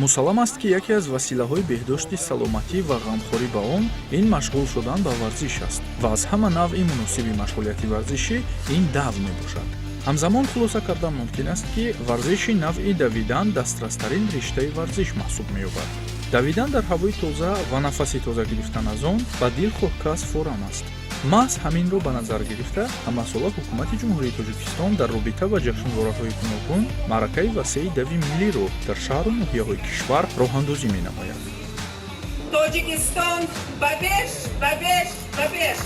мусаллам аст ки яке аз василаҳои беҳдошти саломатӣ ва ғамхорӣ ба он ин машғул шудан ба варзиш аст ва аз ҳама навъи муносиби машғулияти варзишӣ ин давр мебошад. ҳамзамон хулоса кардан мумкин аст ки варзиши навъи давидан дастрастарин риштаи варзиш маҳсуб меёбад. давидан дар ҳавои тоза ва нафаси тоза гирифтан аз он ба дилхоҳ кас форам аст. маҳз ҳаминро ба назар гирифта ҳамасола ҳукумати ҷумҳурии тоҷикистон дар робита ба ҷашнвораҳои гуногун маъракаи васеи дави миллиро дар шаҳру ноҳияҳои кишвар роҳандозӣ менамояд. тоҷикистон ба беш ба беш ба беш.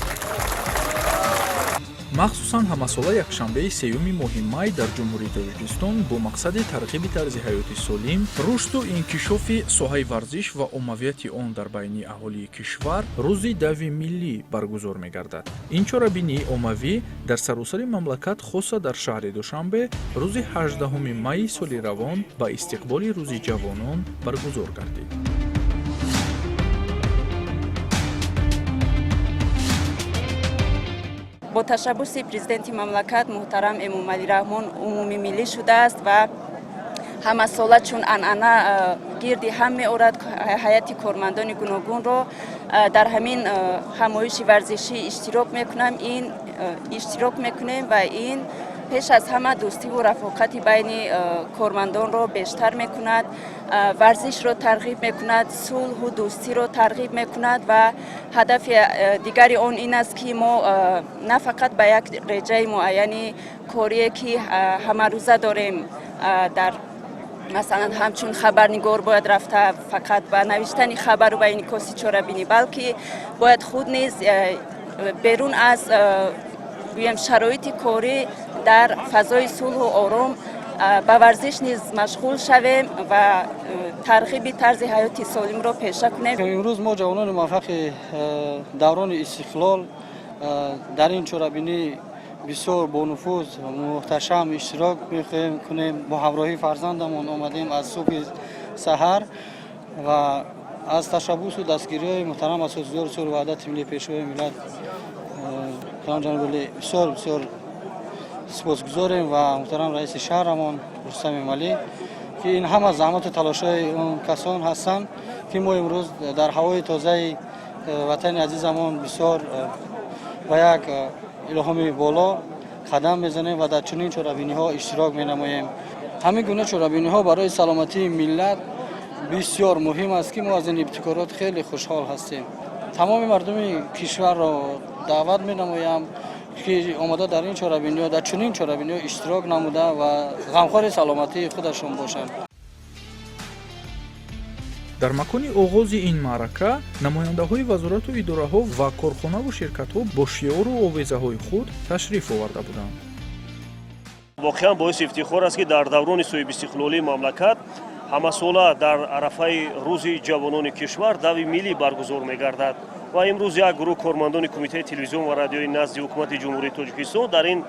махсусан ҳамасола якшанбеи 3 моҳи май дар ҷумҳурии тоҷикистон бо мақсади тарғиби тарзи ҳаёти солим, рушду инкишофи соҳаи варзиш ва оммавияти он дар байни аҳолии кишвар рӯзи дави миллӣ баргузор мегардад. ин чорабинии оммавӣ дар саросари мамлакат хоса дар шаҳри душанбе рӯзи 18 майи соли равон ба истиқболи рӯзи ҷавонон баргузор гардид. با تشبوس پرزیدنت مملکت محترم امامعلی رحمان عمومی ملی شده است و همه ساله چون انعنه گردی هم می‌آورد حیات کارمندان گوناگون را در همین همایش ورزشی اشتراک میکنیم و این پیش از همه دوستی و رفاقت بین کارمندان را بیشتر میکند، ورزش را ترغیب میکند، صلح و دوستی را ترغیب میکند و هدف دیگری آن این است که ما نه فقط به یک رژه معینی کاری که همه روزه داریم در مثلا همچون خبرنگار باید رفته فقط به نوشتن خبر و به انعکاس چاره‌بینی، بلکه باید خود نیز بیرون از شرایط کاری در فضای صلح و آرام به ورزش نیز مشغول شویم و ترغیب طرز حیاتی سالم را پیشه کنیم. امروز ما جوانان موفق دوران استقلال در این چاره‌بینی بسیار با نفوذ و محتشم اشتراک می‌کنیم. با همراهی فرزندمان آمدیم از صبح سحر و از تشبوس و دستگیری محترم اساتذه سر وحدت ملی پیشوای ملت بسیار بسیار سپاسگزاریم و محترم رئیس شهرمان رستم امالی که این همه زحمت و تلاش‌های اون کسان هستند که ما امروز در هوای تازه وطن عزیزمان بسیار و یک الهام بالا قدم میزنیم و در چنین چاره‌بینی‌ها اشتراک می‌نماییم. همین گونه چاره‌بینی‌ها برای سلامتی ملت بسیار مهم است که ما از این ابتکارات خیلی خوشحال هستیم. تمام مردم کشور را دعوت می‌نمایم که آمده در این چاره‌بینی‌ها در چنین چاره‌بینی‌ها اشتراک نموده و غمخوار سلامتی خودشان باشند. дар макони оғози ин маърака намояндаҳои вазорату идораҳо ва корхонаву ширкатҳо бо шиёру овезаҳои худ ташриф оварда буданд. воқеан боиси ифтихор аст ки дар даврони соҳибистиқлолии мамлакат ҳамасола дар арафаи рӯзи ҷавонони кишвар дави миллӣ баргузор мегардад ва имрӯз як гурӯҳ кормандони кумитаи телевизион ва радиои назди ҳукумати ҷумҳурии тоҷикистон дар ин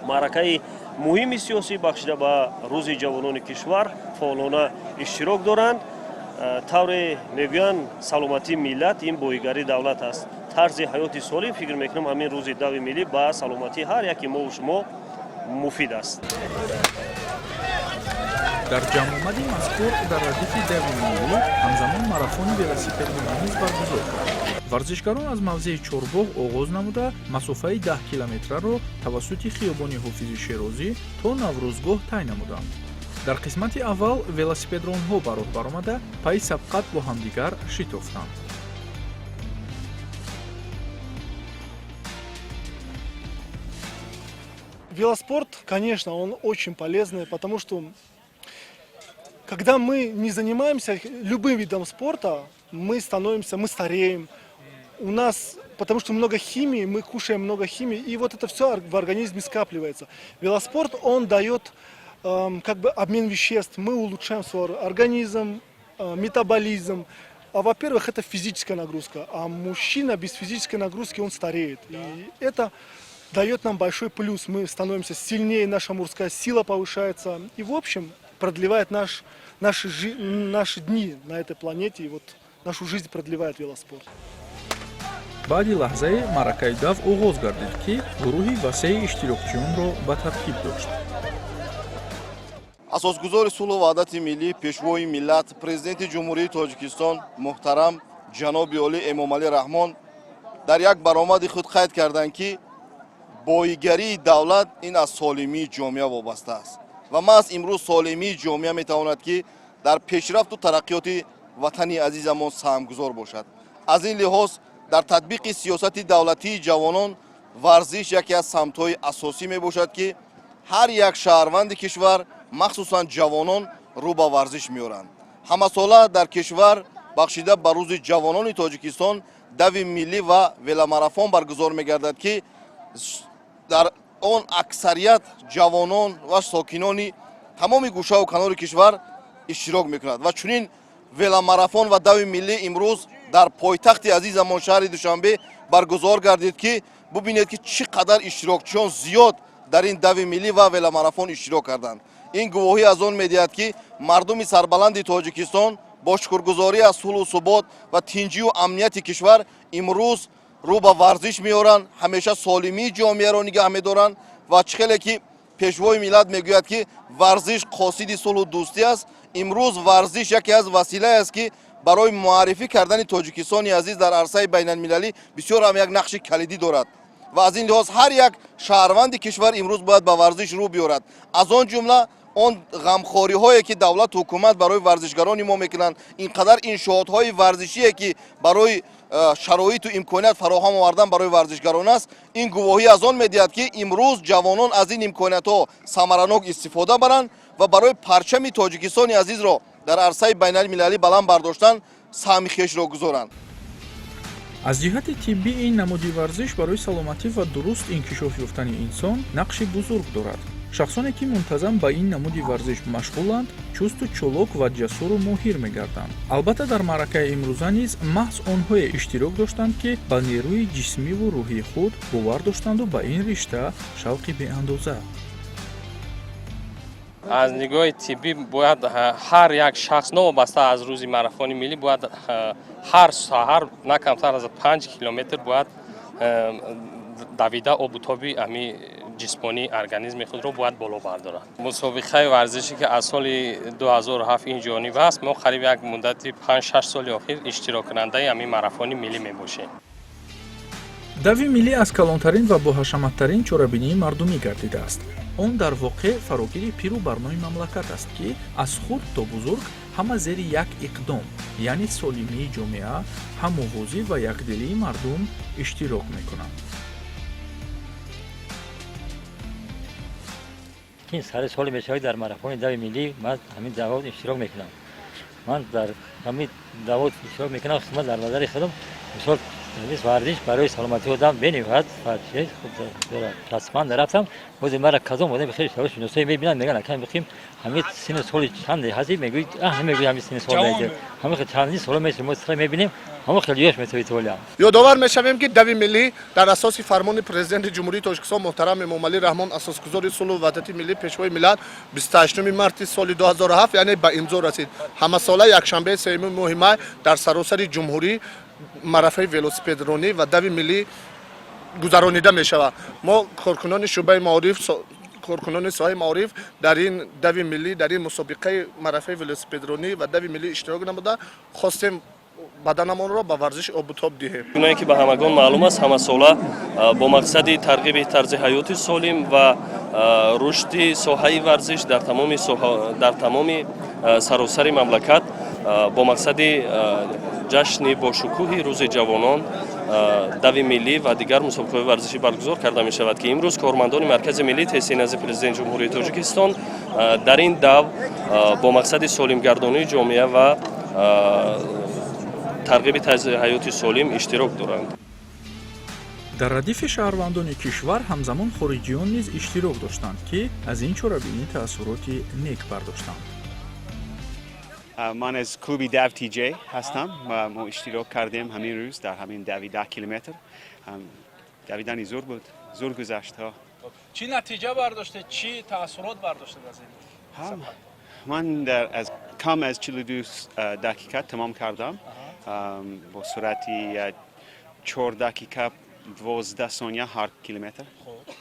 маъракаи муҳими сиёсӣ бахшида ба рӯзи ҷавонони кишвар фаъолона иштирок доранд. тавре мегӯянд саломатии миллат ин боигари давлат аст. тарзи ҳаёти солим фикр мекунам ҳамин рӯзи дави миллӣ ба саломатии ҳар яки мову шумо муфид аст. дар ҷамъомади мазкур дар радифи дави миллӣ ҳамзамон марафони велосипедӣ низ баргузор кард. варзишгарон аз мавзеи чорбоғ оғоз намуда масофаи 10 километраро тавассути хиёбони ҳофизи шерозӣ то наврӯзгоҳ тай намуданд. дар қисмати аввал велосипедронҳо ба роҳ баромада пай сабқат бо ҳамдигар шитофтанд. Велоспорт, конечно, он очень полезный, потому что когда мы не занимаемся любым видом спорта, мы стареем. У нас, потому что много химии, мы кушаем много химии, и вот это все в организме скапливается. Велоспорт, он дает как бы обмен веществ, мы улучшаем свой организм, метаболизм. Во-первых, это физическая нагрузка, а мужчина без физической нагрузки, он стареет. И это дает нам большой плюс. Мы становимся сильнее, наша мужская сила повышается. И, в общем, продлевает наши дни на этой планете. И вот нашу жизнь продлевает велоспорт. баъди лаҳзае маъракаи дав оғоз гардид ки гурӯҳи васеи иштирокчиёнро ба таркиб дошт. асосгузори сулҳу ваҳдати миллӣ, пешвои миллат, президенти ҷумҳурии тоҷикистон муҳтарам ҷаноби олӣ эмомалӣ раҳмон дар як баромади худ қайд карданд ки боигарии давлат ин аз солимии ҷомеа вобаста аст ва маҳз имрӯз солимии ҷомеа метавонад ки дар пешрафту тараққиёти ватани азизамон саҳмгузор бошад. аз ин лиҳоз дар татбиқи сиёсати давлатии ҷавонон варзиш яке аз самтҳои асосӣ мебошад ки ҳар як шаҳрванди кишвар махсусан ҷавонон рӯ ба варзиш меоранд. ҳамасола дар кишвар бахшида ба рӯзи ҷавонони тоҷикистон дави миллӣ ва веломарафон баргузор мегардад ки дар он аксарият ҷавонон ва сокинони тамоми гӯшаву канори кишвар иштирок мекунад ва чунин веломарафон ва дави миллӣ имрӯз дар пойтахти азизамон шаҳри душанбе баргузор гардид ки бубинед ки чӣ қадар иштирокчиён зиёд дар ин дави миллӣ ва веломарафон иштирок карданд. ин гувоҳӣ аз он медиҳад ки мардуми сарбаланди тоҷикистон бо шукргузорӣ аз сулҳу субот ва тинҷию амнияти кишвар имрӯз рӯ ба варзиш меоранд, ҳамеша солимии ҷомеаро нигаҳ медоранд ва чӣ хеле ки пешвои миллат мегӯяд ки варзиш қосиди сулҳу дӯстӣ аст, имрӯз варзиш яке аз василае аст ки барои муаррифӣ кардани тоҷикистони азиз дар арсаи байналмилалӣ бисёр ҳам як нақши калидӣ дорад ва аз ин лиҳоз ҳар як шаҳрванди кишвар имрӯз бояд ба варзиш рӯ биёрад. аз он ҷумла он ғамхориҳое ки давлату ҳукумат барои варзишгарони мо мекунанд, инқадар иншоотҳои варзишие ки барои шароиту имконият фароҳам овардан барои варзишгарон аст, ин гувоҳӣ аз он медиҳад ки имрӯз ҷавонон аз ин имкониятҳо самаранок истифода баранд ва барои парчами тоҷикистони азизро дар арсаи байналмилалӣ баланд бардоштан саҳми хешро гузоранд. аз ҷиҳати тиббӣ ин намуди варзиш барои саломатӣ ва дуруст инкишоф ёфтани инсон нақши бузург дорад. шахсоне ки мунтазам ба ин намуди варзиш машғуланд чусту чолок ва ҷасуру моҳир мегарданд. албатта дар маъракаи имрӯза низ маҳз онҳое иштирок доштанд ки ба нерӯи ҷисмиву рӯҳии худ бовар доштанду ба ин ришта шавқи беандоза. аз нигоҳи тиббӣ бояд ҳар як шахс новобаста аз рӯзи марафони миллӣ бояд ҳар саҳар на камтар аз 5 километр бояд давида обутоби ами ҷисмонии организми худро бояд боло бардорад. мусобиқаи варзише ки аз соли 2007 ин ҷониб аст, мо қариб як муддати 5-6 соли охир иштироккунандаи ами марафони миллӣ мебошем. дави миллӣ аз калонтарин ва боҳашаматтарин чорабинии мардумӣ гардидааст. он дар воқеъ фарогири пиру барнои мамлакат аст ки аз хурд то бузург ҳама зери як иқдом, яъне солимии ҷомеа, ҳамовозӣ ва якдилии мардум иштирок мекунанд. این سال سال میشه در ماراتون دوی ملی من همین دعوت اشتراک میکنم. من در همین دعوت اشتراک میکنم. من در نظر خودم مثال نیست ورزش برای سلامتی خودم بنیاد فعالیت خود دارم. رسما رفتم خود مرا کدوم بوده بخیر شوش نوسای میبینم میگن که بخیم همین سن سال چنده هستی میگوید نمیگوید همین سن سال میگه همین چندی سال میشه ما میبینیم همون خیلیش میتوی تولیم. یادآور میشویم که دوی ملی در اساس فرمان پرزیدنت جمهوری تاجیکستان محترم امامعلی رحمان اساسگزار صلح و وحدت ملی پیشوای ملت 28 مارس سال 2007 یعنی به امضا رسید. همه ساله یکشنبه 3 ماه در سراسر جمهوری مرافع ولوسپدرانی و دوی ملی گذرانیده میشود. ما کارکنان شعبه معارف کارکنان ساحه معارف در این دوی ملی در این مسابقه مرافع ولوسپدرانی و دوی ملی اشتراک نموده خواستیم بدنمان را به ورزش آبوتاب دهیم. چون که به همگان معلوم است همه ساله با مقصد ترغیب طرز حیات سالم و رشد ساحه ورزش در تمام سراسر مملکت با مقصد جشن با شکوه روز جوانان دوی ملی و دیگر مسابقه ورزشی برگزار کرده می شود که امروز کارمندان مرکز ملی تحصیل نزد پرزیدنت جمهوری تاجیکستان در این دو با مقصد سالم گردانی جامعه و ترغیب طرز حیات سالم اشتراک دارند. дар радифи шаҳрвандони кишвар ҳамзамон хориҷиён низ иштирок доштанд ки аз ин чорабинӣ таассуроти нек бардоштанд. من از کلوبی دو تی جی هستم و ما اشتراک کردیم همین روز در همین دوی 10 کیلومتر. دویدن زور بود، زور گذشت ها. چی نتیجه برداشته، چی تأثیرات برداشته از این؟ من از کم از 42 دقیقه تمام کردم با سرعتی 4 دقیقه 12 ثانیه هر کیلومتر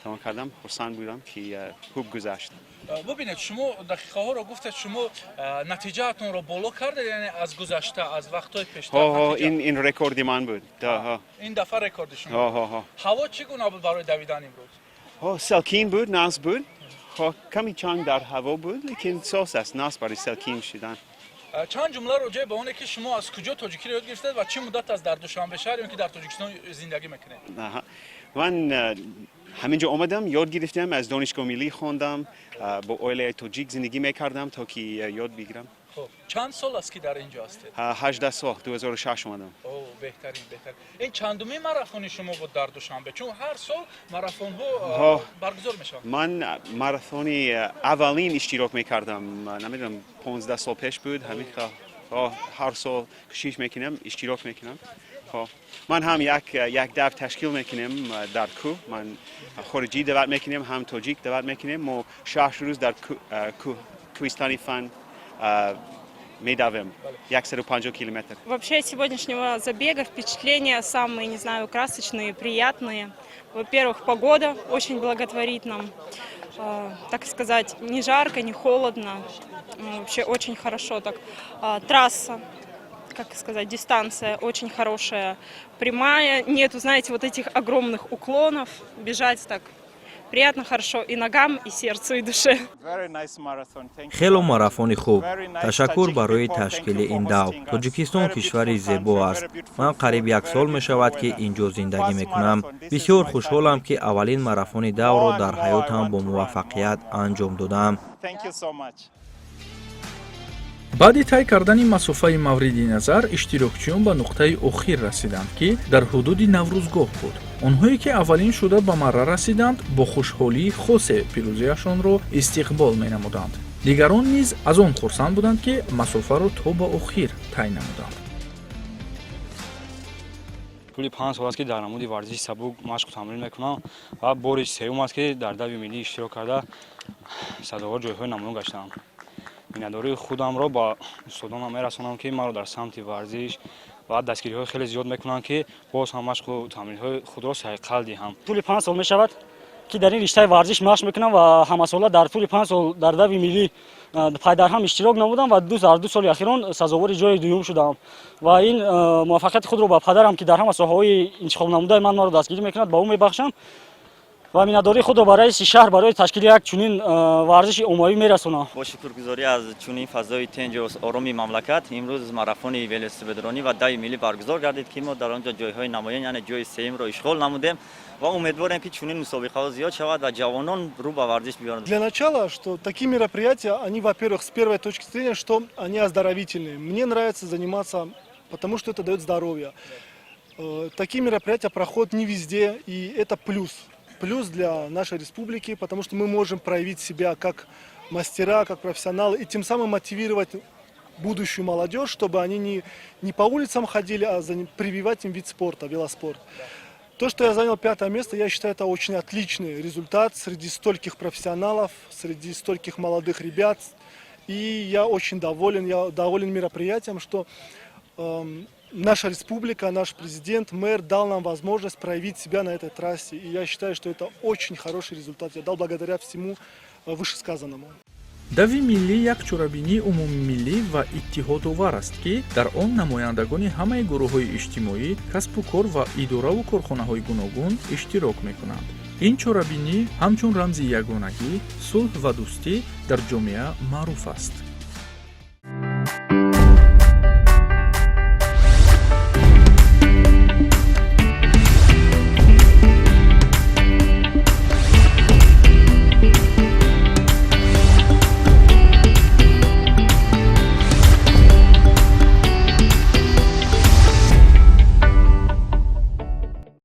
تمام کردم. خرسند بودم که خوب گذشت. ببینید شما دقیقه ها رو گفتید، شما نتیجهتون رو بالا کردید، یعنی از گذشته از وقت‌های پیشتر این رکورد من بود. این دفعه رکورد شما. هوا چگونه بود برای دویدن امروز؟ سلکین بود، ناز بود. کمی چند در هوا بود، لیکن ساس است ناز برای سلکین شدن. چند جمله راجع به اونه که شما از کجا تاجیکی رو یاد گرفتید و چه مدت از در دوشنبه شهر که در تاجیکستان زندگی میکنید؟ من همینجا آمدم، یاد گرفتم، از دانشگاه ملی خواندم، با اوایل تاجیک زندگی میکردم تا که یاد بگیرم. خب چند سال است که در اینجا هستید؟ 18 سال، 2006 اومدم. بهترین. این چندمین ماراتون شما بود در دوشنبه؟ چون هر سال ماراتون ها برگزار میشن. من ماراتونی اولین اشتراک میکردم، نمیدونم 15 سال پیش بود. همین هر سال کوشش میکنم، اشتراک میکنم. من هم یک دو تشکیل میکنیم در کوه. من خارجی دعوت میکنیم، هم تاجیک دعوت میکنیم. ما 6 روز در کوهستانی فن میدویم 150 километр. Вообще сегодняшнего забега впечатления самые, не знаю, красочные, приятные. Во-первых, погода очень благотворит нам. Так сказать, не жарко, не холодно. Вообще очень хорошо так. Трасса, как сказать, дистанция очень хорошая, прямая. Нету, знаете, вот этих огромных уклонов. Бежать так приятно, хорошо и ногам, и сердцу, и душе. خیلی مارافونی خوب. تشکر برای تشکیل این دو. تاجیکستان کشوری زیبا است. من قریب 1 سال می شود که اینجا زندگی می کنم. بسیار خوشحالم که اولین مارافون دو را در حیاتم با موفقیت انجام دادم. баъди тай кардани масофаи мавриди назар, иштирокчиён ба нуқтаи охир расиданд ки дар ҳудуди наврӯзгоҳ буд. онҳое ки аввалин шуда ба марра расиданд, бо хушҳолии хосе пирӯзияшонро истиқбол менамуданд. дигарон низ аз он хурсанд буданд ки масофаро то ба охир тай намуданд. پولی 5 سال است که در نمود ورزش سبک مشق و تمرین میکنم و بار سوم است که در دوی ملی اشتراک کرده صداها جایهای نمایان گشتم. میناداری خودم را با استادانم میرسانم که مرا در سمت ورزش و دستگیری‌های خیلی زیاد میکنن که باز هم مشق و تمرین‌های خود را سعی دهم. طول 5 سال میشود که در این رشته ورزش مشق میکنم و همساله در طول 5 سال در دوی ملی پایدار هم اشتراک نمودم و 2 سال اخیران سزاوار جای دوم شدم و این موفقیت خود را با پدرم که در همه ساحه‌های انتخاب نموده من را دستگیری میکند با او میبخشم و میناداری خود را برای شهر برای تشکیل یک چنین ورزش عمومی میرسونم. با شکرگزاری از چنین فضای تنج و آرامی مملکت امروز ماراتون ولسپیدرانی و دوی ملی برگزار گردید که ما در آنجا جایهای نمایان یعنی جای سوم را اشغال نمودیم و امیدواریم که چنین مسابقه‌ها زیاد شود و جوانان رو به ورزش بیارند. Для начала, что такие мероприятия, они, во-первых, с первой точки зрения, что они оздоровительные. Мне нравится заниматься, потому что это дает здоровье. Такие мероприятия проходят не везде, и это плюс. Плюс для нашей республики, потому что мы можем проявить себя как мастера, как профессионалы, и тем самым мотивировать будущую молодежь, чтобы они не по улицам ходили, а прививать им вид спорта, велоспорт. То, что я занял 5-е место, я считаю, это очень отличный результат среди стольких профессионалов, среди стольких молодых ребят. И я очень доволен мероприятием, что наша республика, наш президент, мэр дал нам возможность проявить себя на этой трассе. И я считаю, что это очень хороший результат. Я дал благодаря всему вышесказанному. дави миллӣ як чорабинии умумимиллӣ ва иттиҳодовар аст ки дар он намояндагони ҳамаи гурӯҳҳои иҷтимоӣ, касбу кор ва идораву корхонаҳои гуногун иштирок мекунанд. ин чорабинӣ ҳамчун рамзи ягонагӣ, сулҳ ва дӯстӣ дар ҷомеа маъруф аст.